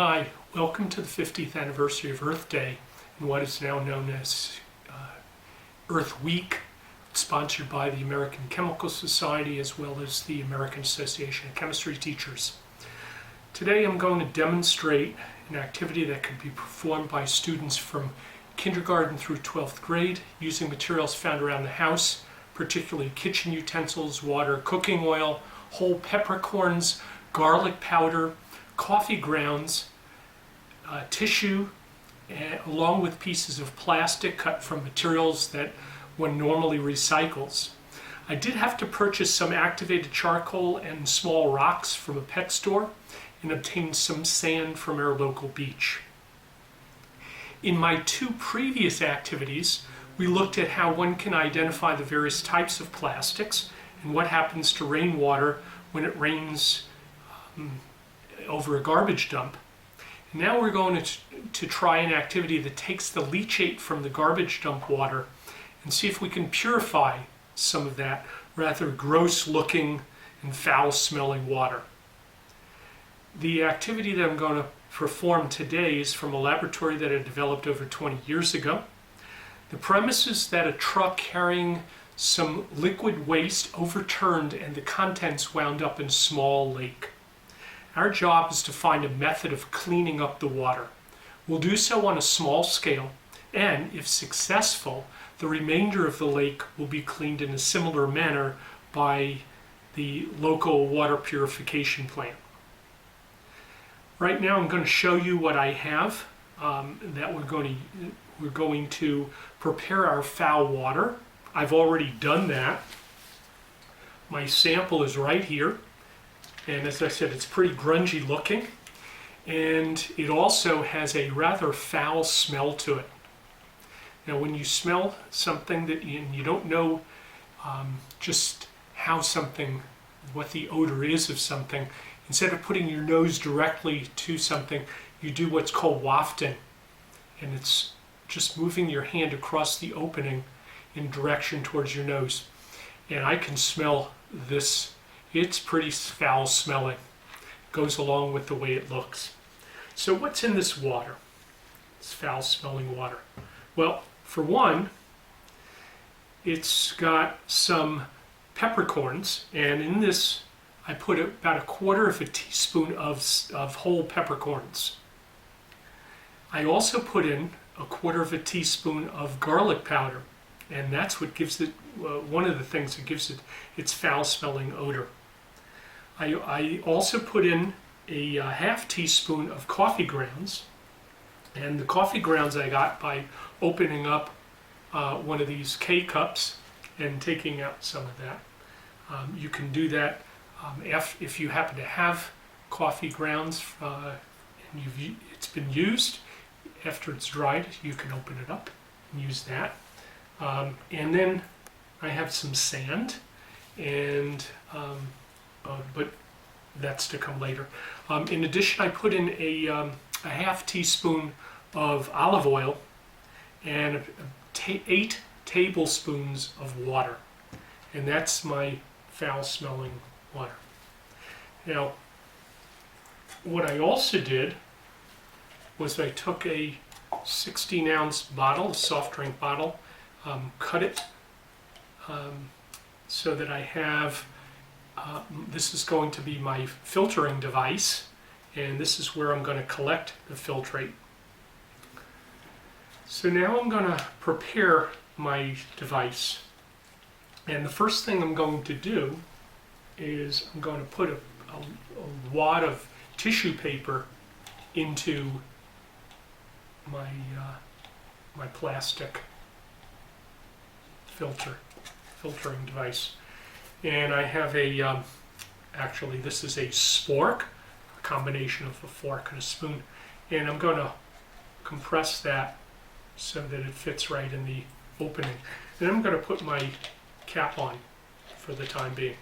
Hi, welcome to the 50th anniversary of Earth Day and what is now known as Earthweek, sponsored by the American Chemical Society as well as the American Association of Chemistry Teachers. Today I'm going to demonstrate an activity that could be performed by students from kindergarten through 12th grade using materials found around the house, particularly kitchen utensils, water, cooking oil, whole peppercorns, garlic powder, coffee grounds, tissue, along with pieces of plastic cut from materials that one normally recycles. I did have to purchase some activated charcoal and small rocks from a pet store and obtain some sand from our local beach. In my two previous activities, we looked at how one can identify the various types of plastics and what happens to rainwater when it rains over a garbage dump. And now we're going to try an activity that takes the leachate from the garbage dump water and see if we can purify some of that rather gross looking and foul smelling water. The activity that I'm going to perform today is from a laboratory that I developed over 20 years ago. The premise is that a truck carrying some liquid waste overturned and the contents wound up in a small lake. Our job is to find a method of cleaning up the water. We'll do so on a small scale, and if successful, the remainder of the lake will be cleaned in a similar manner by the local water purification plant. Right now I'm going to show you what I have that we're going to prepare our foul water. I've already done that. My sample is right here. And as I said, it's pretty grungy looking, and it also has a rather foul smell to it. Now, when you smell something that you don't know just what the odor is of something, instead of putting your nose directly to something, you do what's called wafting, and it's just moving your hand across the opening in direction towards your nose. And I can smell this. It's pretty foul smelling. Goes along with the way it looks. So what's in this water? It's foul smelling water. Well, for one, it's got some peppercorns, and in this I put about 1/4 teaspoon of whole peppercorns. I also put in 1/4 teaspoon of garlic powder, and that's what gives it one of the things that gives it its foul smelling odor. I also put in a 1/2 teaspoon of coffee grounds, and the coffee grounds I got by opening up one of these K-cups and taking out some of that. You can do that if you happen to have coffee grounds and it's been used. After it's dried, you can open it up and use that. And then I have some sand, and but that's to come later. In addition, I put in a 1/2 teaspoon of olive oil and 8 tablespoons of water, and that's my foul smelling water. Now, what I also did was I took a 16-ounce bottle, a soft drink bottle, cut it so that I have this is going to be my filtering device, and this is where I'm going to collect the filtrate. So now I'm going to prepare my device, and the first thing I'm going to do is I'm going to put a wad of tissue paper into my plastic filtering device. And I have actually this is a spork, a combination of a fork and a spoon, and I'm going to compress that so that it fits right in the opening. Then I'm going to put my cap on for the time being.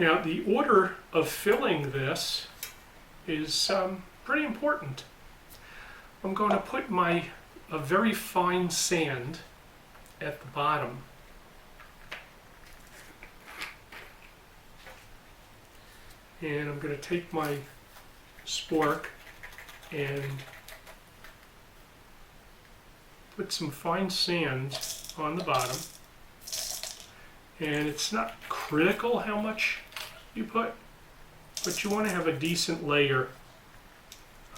Now, the order of filling this is pretty important. I'm going to put a very fine sand at the bottom. And I'm going to take my spork and put some fine sand on the bottom. And it's not critical how much you put, but you want to have a decent layer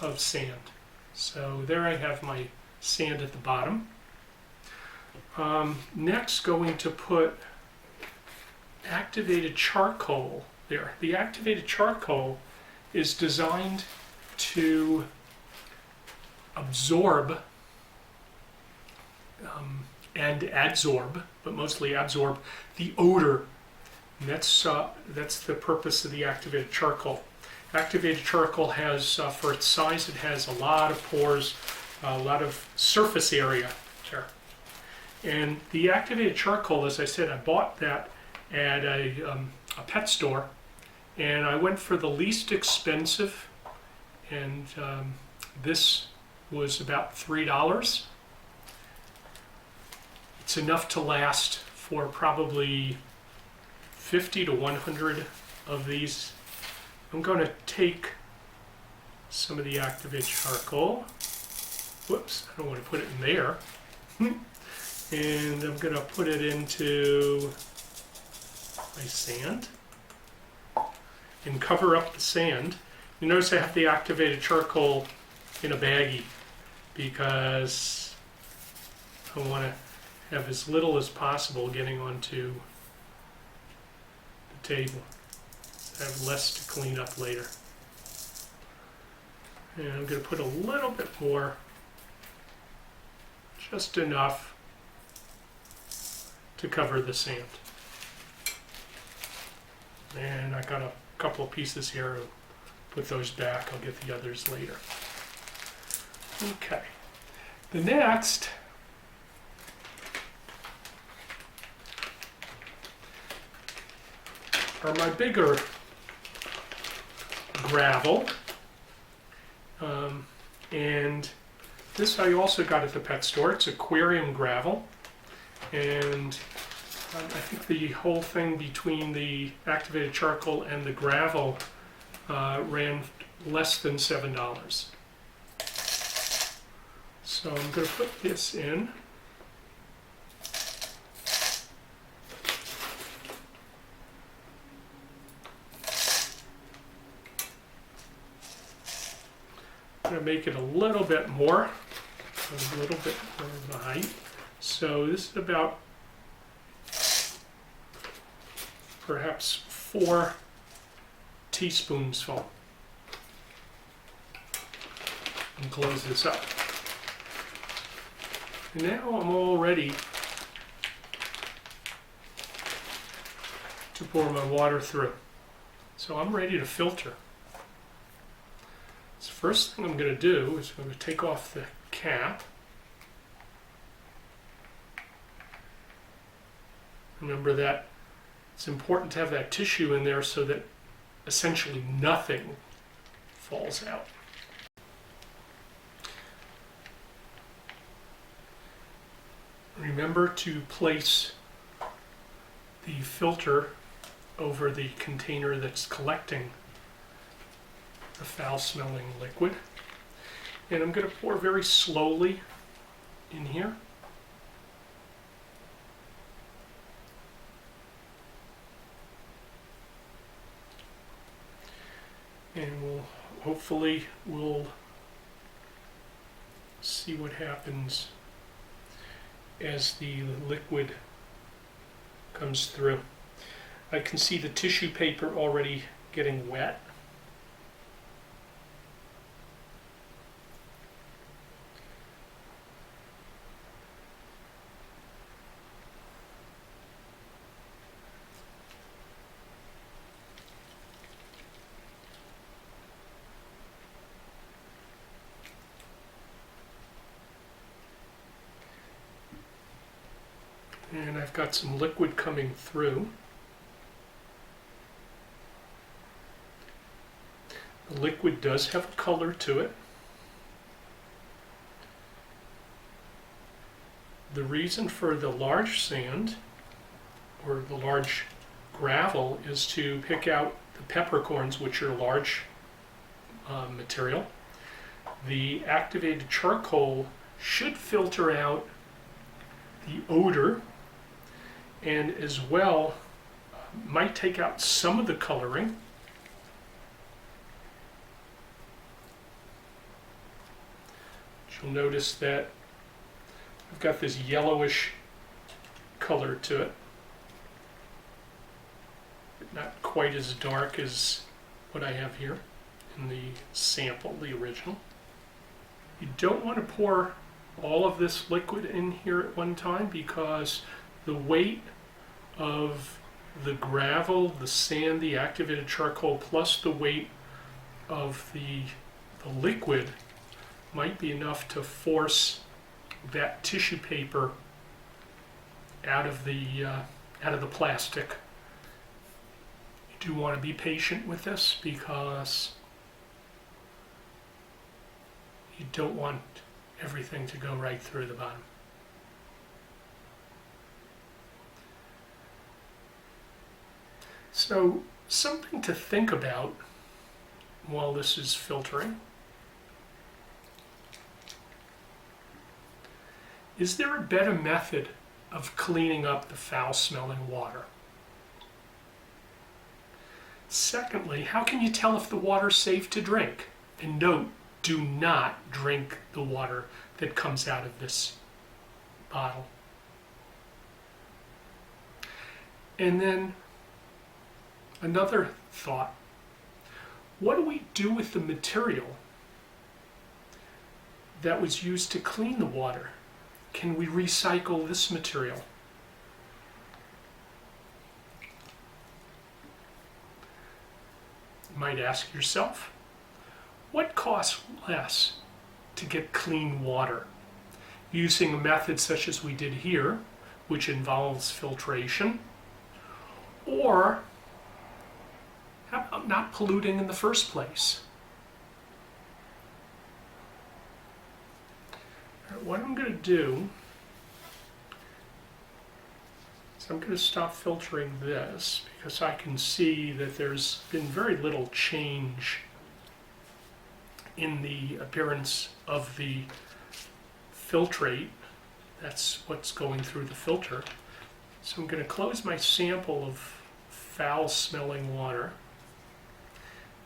of sand. So there I have my sand at the bottom. Next, going to put activated charcoal there. The activated charcoal is designed to absorb and adsorb, but mostly absorb the odor. And that's the purpose of the activated charcoal. Activated charcoal has, for its size, it has a lot of pores, a lot of surface area there. And the activated charcoal, as I said, I bought that at a pet store, and I went for the least expensive, and this was about $3. It's enough to last for probably 50 to 100 of these. I'm going to take some of the activated charcoal. Whoops, I don't want to put it in there. And I'm going to put it into my sand and cover up the sand. You notice I have the activated charcoal in a baggie because I want to have as little as possible getting onto the table. I have less to clean up later. And I'm going to put a little bit more, just enough to cover the sand. And I got a couple of pieces here. I'll put those back. I'll get the others later. Okay. The next are my bigger gravel. And this I also got at the pet store. It's aquarium gravel. And I think the whole thing between the activated charcoal and the gravel ran less than $7. So I'm going to put this in. I'm going to make it a little bit more of the height. So this is about perhaps 4 teaspoons full. And close this up. And now I'm all ready to pour my water through. So I'm ready to filter. So first thing I'm going to do is I'm going to take off the cap. Remember that it's important to have that tissue in there so that essentially nothing falls out. Remember to place the filter over the container that's collecting the foul-smelling liquid. And I'm going to pour very slowly in here. And hopefully we'll see what happens as the liquid comes through. I can see the tissue paper already getting wet. And I've got some liquid coming through. The liquid does have a color to it. The reason for the large sand or the large gravel is to pick out the peppercorns, which are large material. the activated charcoal should filter out the odor, and as well might take out some of the coloring. You'll notice that I've got this yellowish color to it. Not quite as dark as what I have here in the sample, the original. You don't want to pour all of this liquid in here at one time, because the weight of the gravel, the sand, the activated charcoal, plus the weight of the liquid might be enough to force that tissue paper out of the plastic. You do want to be patient with this, because you don't want everything to go right through the bottom. So, something to think about while this is filtering. Is there a better method of cleaning up the foul-smelling water? Secondly, how can you tell if the water's safe to drink? And note, do not drink the water that comes out of this bottle. And then another thought. What do we do with the material that was used to clean the water? Can we recycle this material? You might ask yourself, what costs less to get clean water? Using a method such as we did here, which involves filtration, or how about not polluting in the first place? All right, what I'm going to do is I'm going to stop filtering this, because I can see that there's been very little change in the appearance of the filtrate. That's what's going through the filter. So I'm going to close my sample of foul-smelling water,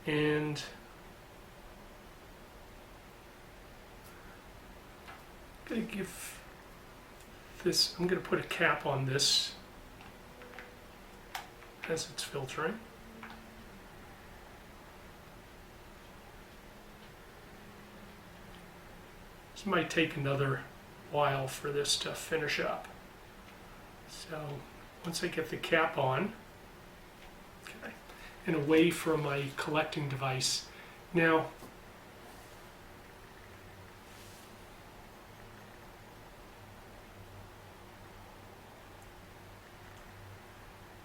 and I'm going to give this, I'm going to put a cap on this as it's filtering. This might take another while for this to finish up. So once I get the cap on, okay, and away from my collecting device, now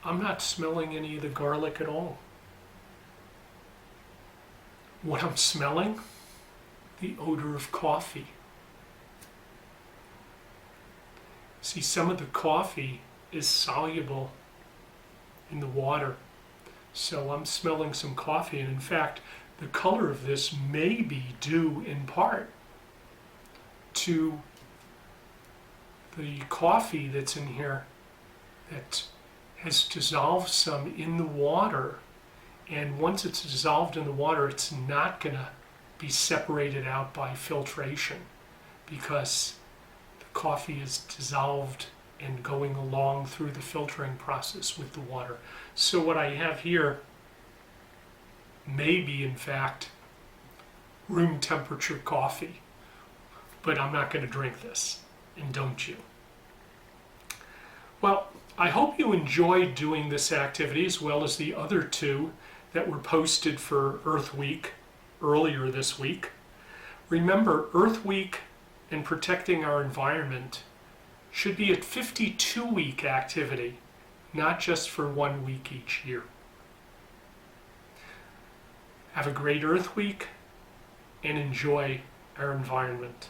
I'm not smelling any of the garlic at all. What I'm smelling? The odor of coffee. See, some of the coffee is soluble in the water, so I'm smelling some coffee, and in fact, the color of this may be due in part to the coffee that's in here that has dissolved some in the water, and once it's dissolved in the water, it's not going to be separated out by filtration, because the coffee is dissolved and going along through the filtering process with the water. So what I have here may be, in fact, room temperature coffee, but I'm not going to drink this, and don't you? Well, I hope you enjoyed doing this activity, as well as the other two that were posted for Earthweek earlier this week. Remember, Earthweek and protecting our environment should be a 52-week activity, not just for 1 week each year. Have a great Earthweek and enjoy our environment.